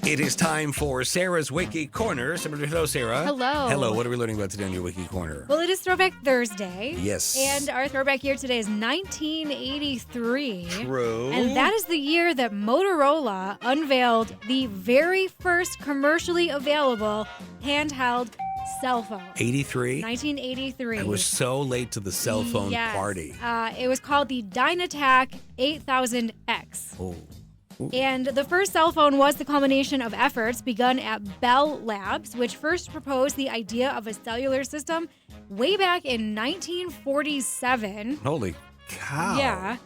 It is time for Sarah's Wiki Corner. Hello, Sarah. Hello. Hello. What are we learning about today on your Wiki Corner? Well, it is Throwback Thursday. Yes. And our throwback year today is 1983. True. And that is the year that Motorola unveiled the very first commercially available handheld cell phone. 83? 1983. I was so late to the cell phone Yes. party. It was called the DynaTAC 8000X. Oh. And the first cell phone was the culmination of efforts begun at Bell Labs, which first proposed the idea of a cellular system way back in 1947. Holy cow. Yeah.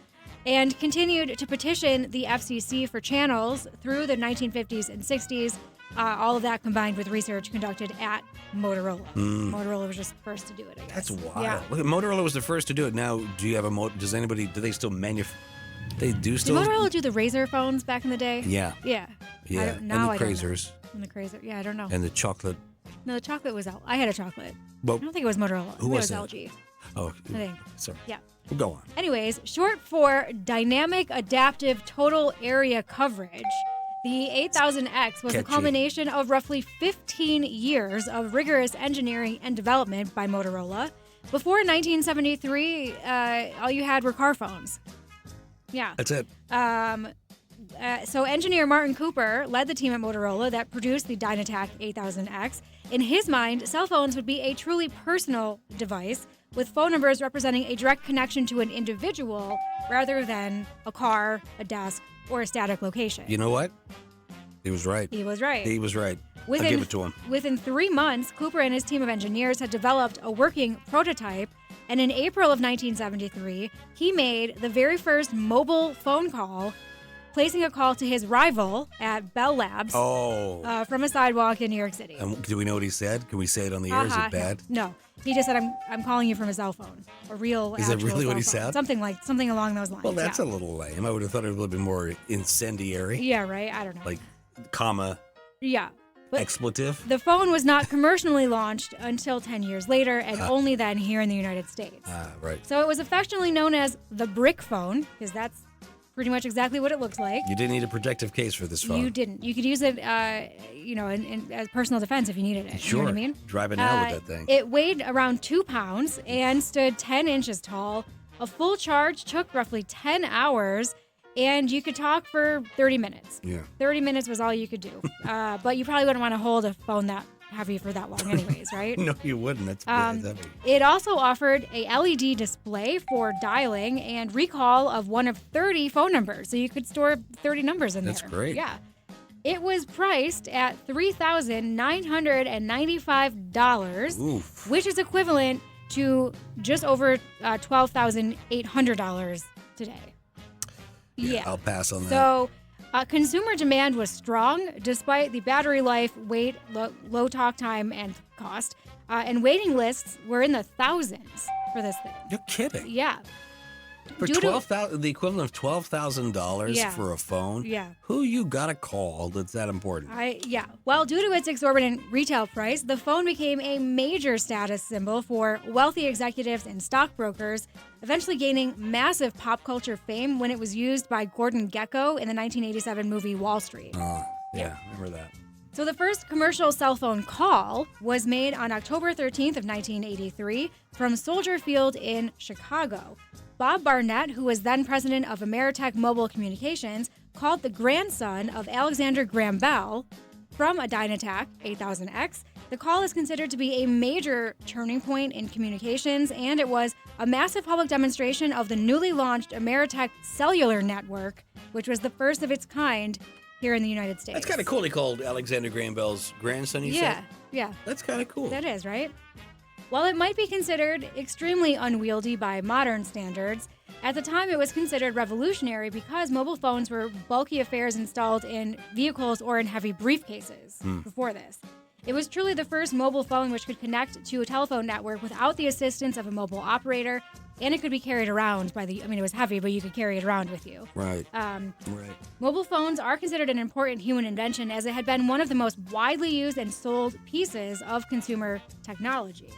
And continued to petition the FCC for channels through the 1950s and 60s. All of that combined with research conducted at Motorola. Motorola was just first to do it, I guess. That's wild. Yeah. Look, Motorola was the first to do it. Now, do you have do they still manufacture? They do still. Did Motorola do the Razor phones back in the day? Yeah. Yeah. Yeah. I And the don't know. Crazers. And the Crazer. Yeah, I don't know. And the chocolate. No, the chocolate was I had a chocolate. Well, I don't think it was Motorola. Who I was think it? it was LG. Oh, I think. sorry. Yeah. We'll go on. Anyways, short for Dynamic Adaptive Total Area Coverage, the 8000X was the Catchy. culmination of roughly 15 years of rigorous engineering and development by Motorola. Before 1973, all you had were car phones. Yeah. That's it. So engineer Martin Cooper led the team at Motorola that produced the DynaTAC 8000X. In his mind, cell phones would be a truly personal device with phone numbers representing a direct connection to an individual rather than a car, a desk, or a static location. You know what? He was right. He was right. He was right. I'll give it to him. Within 3 months, Cooper and his team of engineers had developed a working prototype, and in April of 1973, he made the very first mobile phone call, placing a call to his rival at Bell Labs from a sidewalk in New York City. Do we know what he said? Can we say it on the air? Is it bad? No. He just said, I'm calling you from a cell phone. A real Is that actual really what cell he phone. said? Something along those lines. Well, that's yeah. a little lame. I would have thought it would have been more incendiary. Yeah, right? I don't know. Like, comma, yeah. But expletive. the phone was not commercially launched until 10 years later, and only then here in the United States. Right. So it was affectionately known as the brick phone, because that's pretty much exactly what it looks like. You didn't need a protective case for this phone. You didn't. You could use it, as personal defense if you needed it. Sure. You know what I mean? Driving out with that thing. It weighed around 2 pounds and stood 10 inches tall. A full charge took roughly 10 hours, and you could talk for 30 minutes. Yeah. 30 minutes was all you could do. But you probably wouldn't want to hold a phone that heavy for that long anyways, right? No, you wouldn't. That's heavy. It also offered a LED display for dialing and recall of one of 30 phone numbers. So you could store 30 numbers in there. That's great. Yeah. It was priced at $3,995, Oof. which is equivalent to just over $12,800 today. Yeah. I'll pass on that. So consumer demand was strong despite the battery life, weight, low talk time, and cost. And waiting lists were in the thousands for this thing. You're kidding. Yeah. For the equivalent of $12,000 Yeah. for a phone? Yeah. Who you got to call that's that important? Well, due to its exorbitant retail price, the phone became a major status symbol for wealthy executives and stockbrokers, eventually gaining massive pop culture fame when it was used by Gordon Gekko in the 1987 movie Wall Street. Oh, yeah, remember that. So the first commercial cell phone call was made on October 13th of 1983 from Soldier Field in Chicago. Bob Barnett, who was then president of Ameritech Mobile Communications, called the grandson of Alexander Graham Bell from a DynaTAC 8000X. The call is considered to be a major turning point in communications, and it was a massive public demonstration of the newly launched Ameritech cellular network, which was the first of its kind here in the United States. That's kind of cool. He called Alexander Graham Bell's grandson, you said? Yeah. That's kind of cool. That is, right? While it might be considered extremely unwieldy by modern standards, at the time it was considered revolutionary because mobile phones were bulky affairs installed in vehicles or in heavy briefcases before this. It was truly the first mobile phone which could connect to a telephone network without the assistance of a mobile operator, and it could be carried around it was heavy, but you could carry it around with you. Right. Right. Mobile phones are considered an important human invention as it had been one of the most widely used and sold pieces of consumer technology.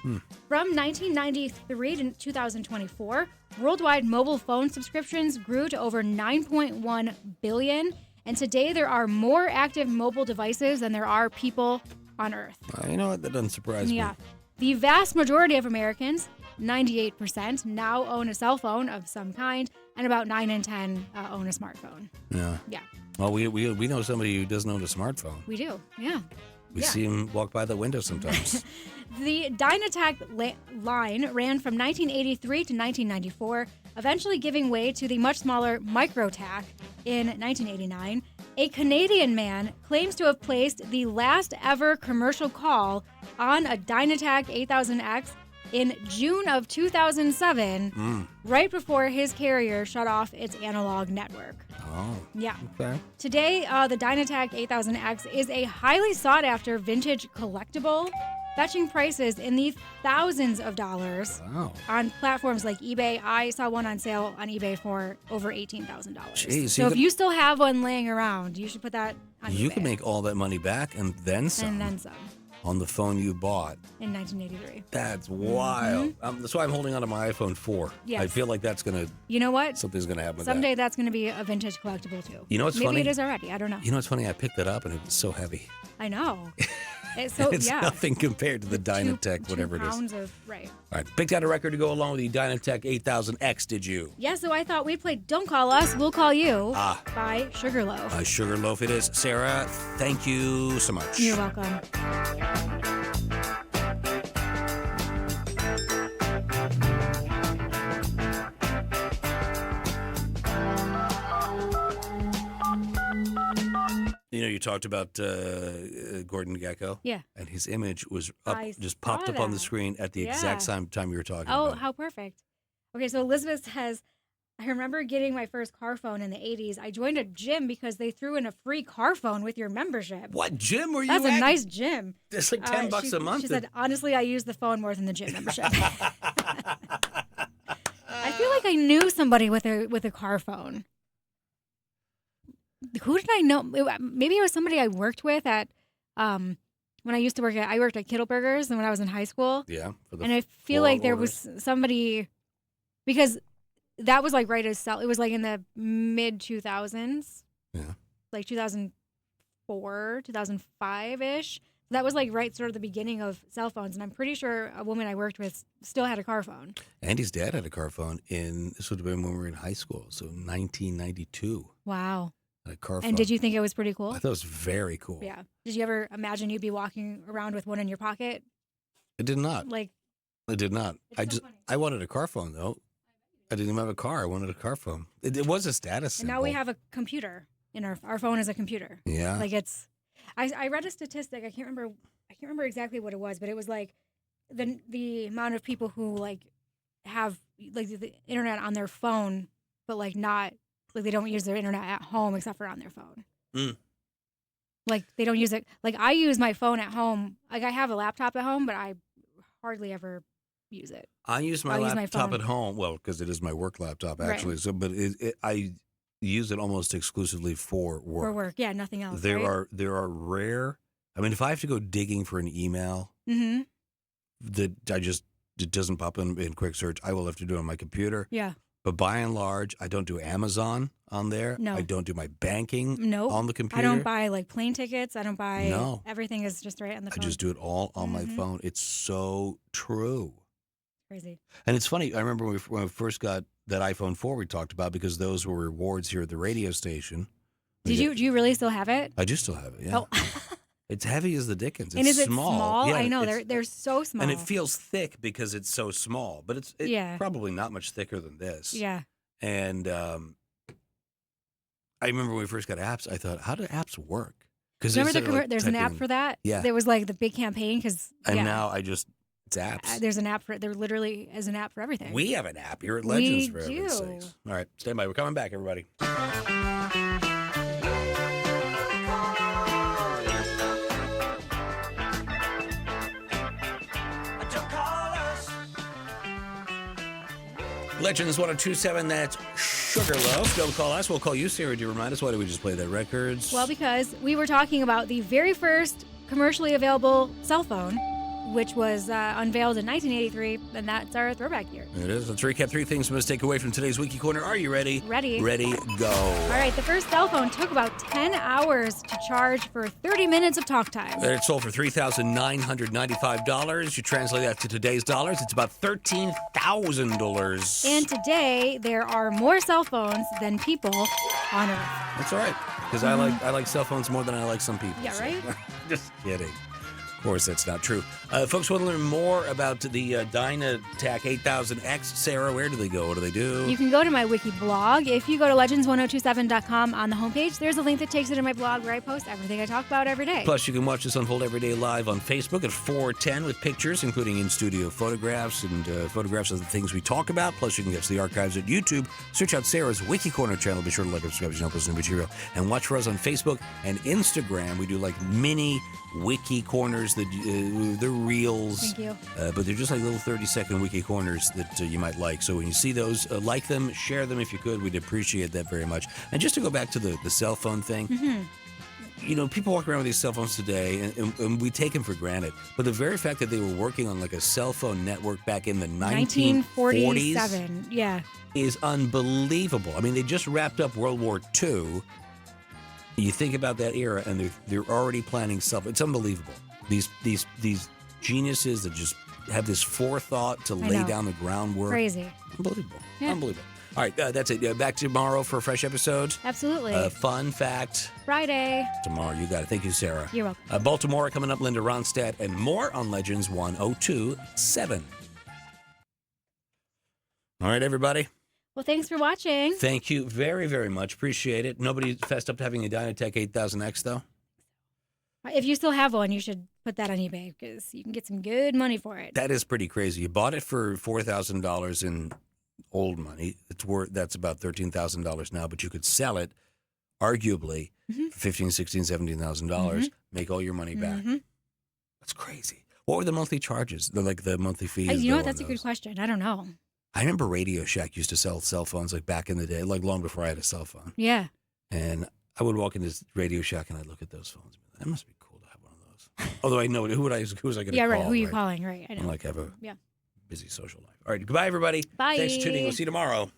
From 1993 to 2024, worldwide mobile phone subscriptions grew to over 9.1 billion, And today there are more active mobile devices than there are people on Earth. You know what? That doesn't surprise me. Yeah. The vast majority of Americans, 98%, now own a cell phone of some kind, and about 9 in 10 own a smartphone. Yeah. Yeah. Well, we know somebody who doesn't own a smartphone. We do. Yeah. We see him walk by the window sometimes. The DynaTAC line ran from 1983 to 1994, eventually giving way to the much smaller MicroTAC in 1989. A Canadian man claims to have placed the last ever commercial call on a DynaTAC 8000X in June of 2007, right before his carrier shut off its analog network. Oh. Yeah. Okay. Today, the DynaTAC 8000X is a highly sought-after vintage collectible, fetching prices in the thousands of dollars on platforms like eBay. I saw one on sale on eBay for over $18,000. Jeez, so if you still have one laying around, you should put that on eBay. You can make all that money back and then some. And then some. On the phone you bought. In 1983. That's wild. That's why I'm holding on to my iPhone 4. Yes. I feel like that's going to... You know what? Something's going to happen with Someday that. that's going to be a vintage collectible, too. You know what's funny? Maybe it is already. I don't know. You know what's funny? I picked it up and it was so heavy. I know. It's nothing compared to the DynaTAC, whatever it is. 2 pounds of, right. All right. Picked out a record to go along with the DynaTAC 8000X, did you? Yeah, so I thought we'd play Don't Call Us, We'll Call You by Sugarloaf. Sugarloaf it is. Sarah, thank you so much. You're welcome. You know, you talked about Gordon Gekko. Yeah. And his image was up, I just popped up on the screen at the exact time you were talking about. Oh, how perfect. Okay, so Elizabeth says, I remember getting my first car phone in the 80s. I joined a gym because they threw in a free car phone with your membership. What gym were you That's at? a nice gym. It's like $10 a month. She said, honestly, I use the phone more than the gym membership. I feel like I knew somebody with a car phone. Who did I know? Maybe it was somebody I worked with at when I used to work at Kittleberger's and when I was in high school. Yeah. And I feel like there was somebody, because that was like right as it was like in the mid 2000s. Yeah. Like 2004, 2005 ish. That was like right sort of the beginning of cell phones, and I'm pretty sure a woman I worked with still had a car phone. Andy's dad had a car phone this would have been when we were in high school, so 1992. Wow. A car phone. And did you think it was pretty cool? I thought it was very cool. Yeah. Did you ever imagine you'd be walking around with one in your pocket? It did not. Like, it did not. I wanted a car phone though. I didn't even have a car. I wanted a car phone. It was a status symbol. And now we have a computer in our phone is a computer. Yeah. Like I read a statistic. I can't remember exactly what it was, but it was like the amount of people who like have like the internet on their phone, but like not like they don't use their internet at home except for on their phone. Like they don't use it. Like I use my phone at home. Like I have a laptop at home, but I hardly ever use it. I use my laptop at home. Well, because it is my work laptop actually. Right. So, but I use it almost exclusively for work. For work, yeah, nothing else. There are rare. I mean, if I have to go digging for an email that it doesn't pop in quick search, I will have to do it on my computer. Yeah. But by and large, I don't do Amazon on there. No. I don't do my banking on the computer. I don't buy like plane tickets. I don't buy. No. Everything is just right on the phone. I just do it all on my phone. It's so true. Crazy. And it's funny. I remember when we first got that iPhone 4 we talked about because those were rewards here at the radio station. Do you really still have it? I do still have it, yeah. Oh. It's heavy as the dickens. It's and is it small? Yeah, I know. They're so small. And it feels thick because it's so small. But it's probably not much thicker than this. Yeah. And I remember when we first got apps, I thought, how do apps work? Because there's an app for that? Yeah. There was like the big campaign. And now it's apps. There's an app for it. There literally is an app for everything. We have an app here at Legends for heaven's sakes. All right, stand by. We're coming back, everybody. Legends 1027, that's Sugarloaf. Don't call us. We'll call you, Sarah. Do you remind us? Why did we just play that records? Well, because we were talking about the very first commercially available cell phone which was unveiled in 1983, and that's our throwback year. It is. Let's recap 3 things we must take away from today's Wiki Corner. Are you ready? Ready. Ready, go. All right, the first cell phone took about 10 hours to charge for 30 minutes of talk time. It sold for $3,995. You translate that to today's dollars, it's about $13,000. And today, there are more cell phones than people on Earth. That's all right, because I like cell phones more than I like some people. Yeah, right? Just kidding. Of course, that's not true. Folks want to learn more about the DynaTAC 8000X. Sarah, where do they go? What do they do? You can go to my Wiki blog. If you go to legends1027.com on the homepage, there's a link that takes you to my blog where I post everything I talk about every day. Plus, you can watch this unfold every day live on Facebook at 4:10 with pictures, including in-studio photographs and photographs of the things we talk about. Plus, you can get to the archives at YouTube. Search out Sarah's Wiki Corner channel. Be sure to like and subscribe so you don't miss new material. And watch for us on Facebook and Instagram. We do like mini Wiki Corners. They're reels. Thank you. But they're just like little 30-second Wiki Corners that you might like. So when you see those, like them, share them if you could. We'd appreciate that very much. And just to go back to the cell phone thing, you know, people walk around with these cell phones today, and we take them for granted. But the very fact that they were working on like a cell phone network back in the 1947, yeah, is unbelievable. I mean, they just wrapped up World War II. You think about that era, and they're already planning cell. It's unbelievable. These geniuses that just have this forethought to lay down the groundwork. Crazy. Unbelievable. Yeah. Unbelievable. All right, that's it. Back tomorrow for a fresh episode. Absolutely. Fun fact. Friday. Tomorrow, you got it. Thank you, Sarah. You're welcome. Baltimore coming up, Linda Ronstadt, and more on Legends 1027. All right, everybody. Well, thanks for watching. Thank you very, very much. Appreciate it. Nobody fessed up to having a DynaTAC 8000X, though? If you still have one, you should put that on eBay because you can get some good money for it. That is pretty crazy. You bought it for $4,000 in old money. That's about $13,000 now, but you could sell it, arguably, for $15,000, $16,000, $17,000, make all your money back. That's crazy. What were the monthly charges? Like the monthly fees? You know what? That's a good question. I don't know. I remember Radio Shack used to sell cell phones like back in the day, like long before I had a cell phone. Yeah. And I would walk into Radio Shack and I'd look at those phones. That must be cool to have one of those. Although I know who was I going to call? Yeah, right. Who are you calling? Right. I know. I'm like, I have a busy social life. All right. Goodbye, everybody. Bye. Thanks for tuning in. We'll see you tomorrow.